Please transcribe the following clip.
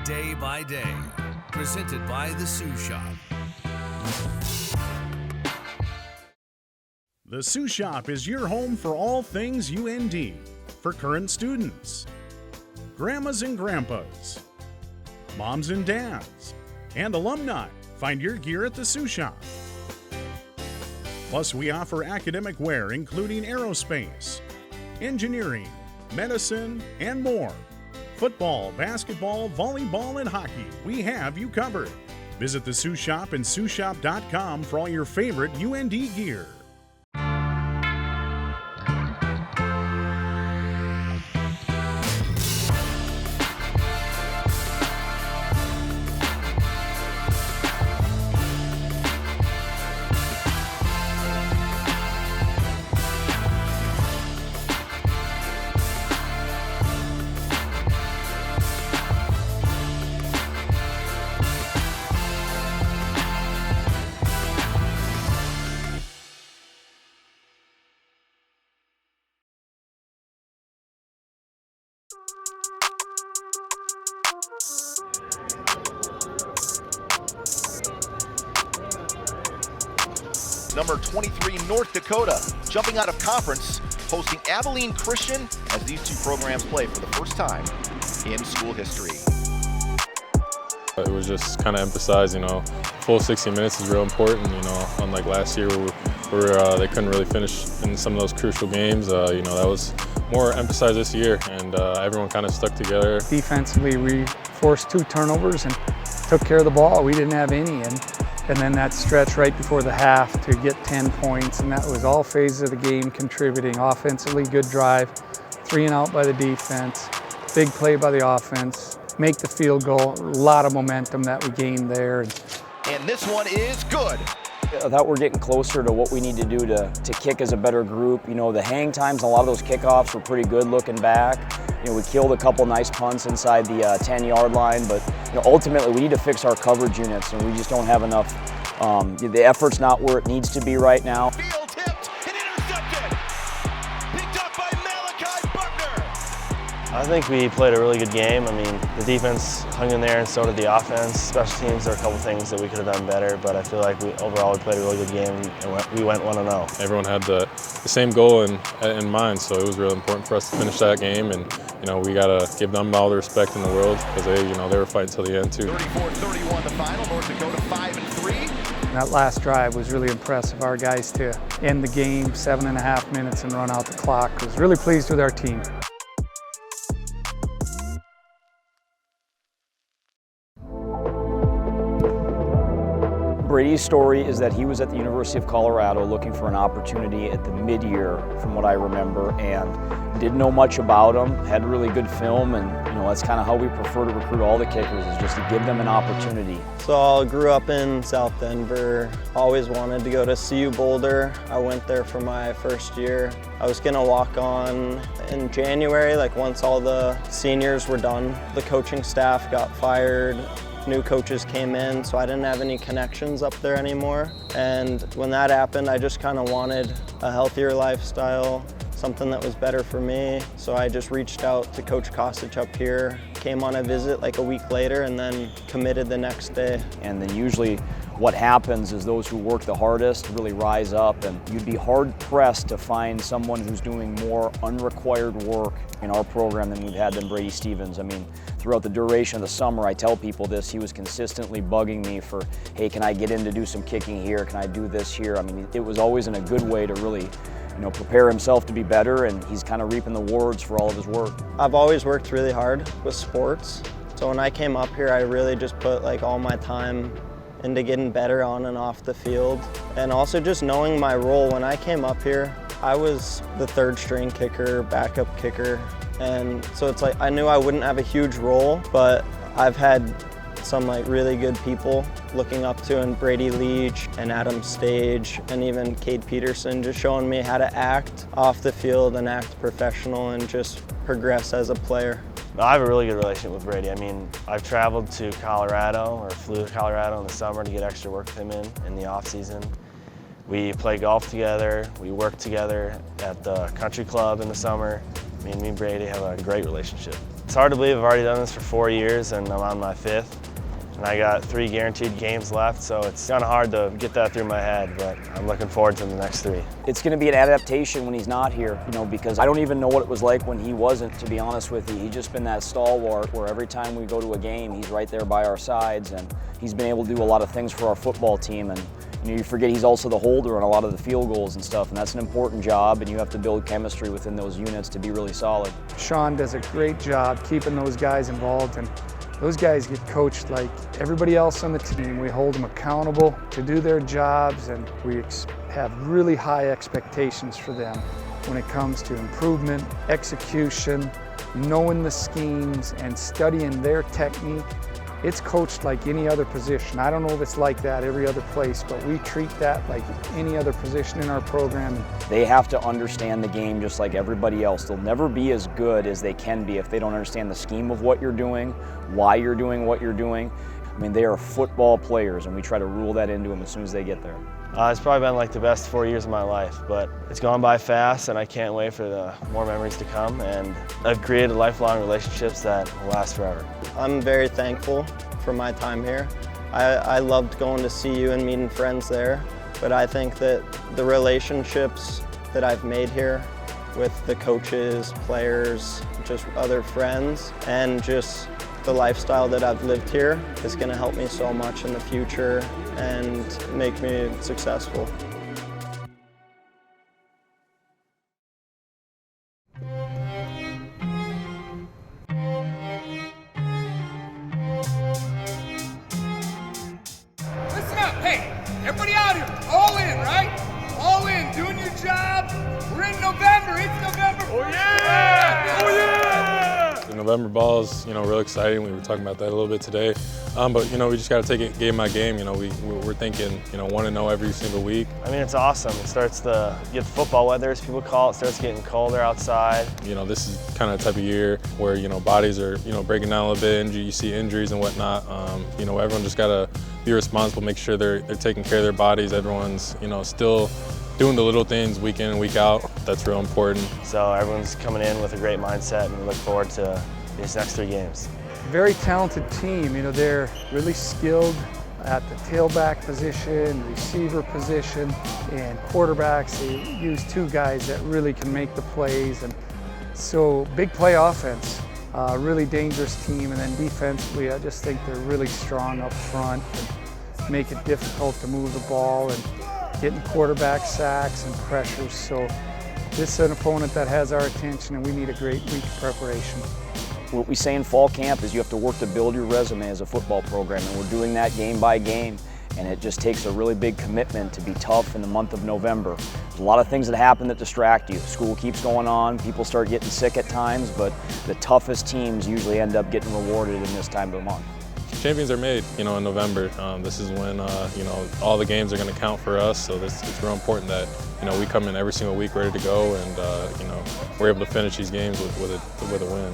day by day. Presented by the Sioux Shop. The Sioux Shop is your home for all things UND. For current students, grandmas and grandpas, moms and dads, and alumni. Find your gear at the Sioux Shop. Plus, we offer academic wear including aerospace, engineering, medicine, and more. Football, basketball, volleyball, and hockey. We have you covered. Visit the Sioux Shop and SiouxShop.com for all your favorite UND gear. Number 23, North Dakota, jumping out of conference, hosting Abilene Christian as these two programs play for the first time in school history. It was just kind of emphasized, full 60 minutes is real important, unlike last year where they couldn't really finish in some of those crucial games. That was more emphasized this year, and everyone kind of stuck together. Defensively, we forced 2 turnovers and took care of the ball. We didn't have any. And then that stretch right before the half to get 10 points, and that was all phases of the game contributing. Offensively, good drive, 3 and out by the defense, big play by the offense, make the field goal, a lot of momentum that we gained there. And this one is good. I thought we're getting closer to what we need to do to kick as a better group. The hang times, a lot of those kickoffs were pretty good looking back. We killed a couple nice punts inside the 10-yard line, but ultimately we need to fix our coverage units, and we just don't have enough. The effort's not where it needs to be right now. Field tipped and intercepted. Picked up by Malachi Buckner. I think we played a really good game. The defense hung in there and so did the offense. Special teams, there are a couple things that we could have done better, but I feel like overall we played a really good game and we went 1-0. Everyone had the same goal in mind, so it was really important for us to finish that game, and we got to give them all the respect in the world because they were fighting till the end too. 34-31 the final, North Dakota 5-3. That last drive was really impressive. Our guys to end the game 7.5 minutes and run out the clock. I was really pleased with our team. Brady's story is that he was at the University of Colorado looking for an opportunity at the mid-year, from what I remember, and didn't know much about him, had really good film, and that's kind of how we prefer to recruit all the kickers, is just to give them an opportunity. So I grew up in South Denver, always wanted to go to CU Boulder. I went there for my first year. I was gonna walk on in January, once all the seniors were done. The coaching staff got fired. New coaches came in, so I didn't have any connections up there anymore. And when that happened, I just kind of wanted a healthier lifestyle, something that was better for me. So I just reached out to Coach Kosich up here, came on a visit a week later, and then committed the next day. And then usually what happens is those who work the hardest really rise up, and you'd be hard pressed to find someone who's doing more unrequired work in our program than Brady Stevens. Throughout the duration of the summer, I tell people this, he was consistently bugging me for, hey, can I get in to do some kicking here? Can I do this here? It was always in a good way to really prepare himself to be better, and he's kind of reaping the rewards for all of his work. I've always worked really hard with sports. So when I came up here, I really just put all my time into getting better on and off the field. And also just knowing my role. When I came up here, I was the 3rd string kicker, backup kicker. And so it's I knew I wouldn't have a huge role, but I've had some really good people looking up to, and Brady Leach and Adam Stage and even Cade Peterson just showing me how to act off the field and act professional and just progress as a player. I have a really good relationship with Brady. I've traveled to Colorado, or flew to Colorado in the summer to get extra work with him in the off season. We play golf together, we work together at the country club in the summer. Me and Brady have a great relationship. It's hard to believe I've already done this for 4 years and I'm on my 5th. And I got 3 guaranteed games left, so it's kind of hard to get that through my head, but I'm looking forward to the next 3. It's going to be an adaptation when he's not here, because I don't even know what it was like when he wasn't, to be honest with you. He's just been that stalwart where every time we go to a game, he's right there by our sides, and he's been able to do a lot of things for our football team. And you forget he's also the holder on a lot of the field goals and stuff, and that's an important job, and you have to build chemistry within those units to be really solid. Sean does a great job keeping those guys involved, and those guys get coached like everybody else on the team. We hold them accountable to do their jobs, and we have really high expectations for them when it comes to improvement, execution, knowing the schemes, and studying their technique. It's coached like any other position. I don't know if it's like that every other place, but we treat that like any other position in our program. They have to understand the game just like everybody else. They'll never be as good as they can be if they don't understand the scheme of what you're doing, why you're doing what you're doing. I mean, they are football players, and we try to rule that into them as soon as they get there. It's probably been like the best 4 years of my life, but it's gone by fast, and I can't wait for the more memories to come. And I've created lifelong relationships that will last forever. I'm very thankful for my time here. I loved going to CU and meeting friends there, but I think that the relationships that I've made here with the coaches, players, just other friends, and just the lifestyle that I've lived here is going to help me so much in the future and make me successful. Listen up, hey, everybody out here, all in, right? All in, doing your job. We're in November, it's November. Oh yeah! Oh yeah! The November ball is, real exciting. We were talking about that a little bit today. But, we just got to take it game by game. We're thinking, 1-0 every single week. I mean, it's awesome. It starts to get the football weather, as people call it. It starts getting colder outside. This is kind of the type of year where, bodies are, breaking down a little bit. You see injuries and whatnot. Everyone just got to be responsible, make sure they're taking care of their bodies. Everyone's, still doing the little things week in and week out. That's real important. So everyone's coming in with a great mindset, and we look forward to these next 3 games. Very talented team. They're really skilled at the tailback position, receiver position, and quarterbacks. They use 2 guys that really can make the plays, and so big play offense. Really dangerous team, and then defensively, I just think they're really strong up front and make it difficult to move the ball and getting quarterback sacks and pressures. So this is an opponent that has our attention, and we need a great week of preparation. What we say in fall camp is you have to work to build your resume as a football program, and we're doing that game by game, and it just takes a really big commitment to be tough in the month of November. There's a lot of things that happen that distract you. School keeps going on, people start getting sick at times, but the toughest teams usually end up getting rewarded in this time of the month. Champions are made, in November. This is when, all the games are going to count for us. So it's real important that, we come in every single week ready to go, and, we're able to finish these games with a win.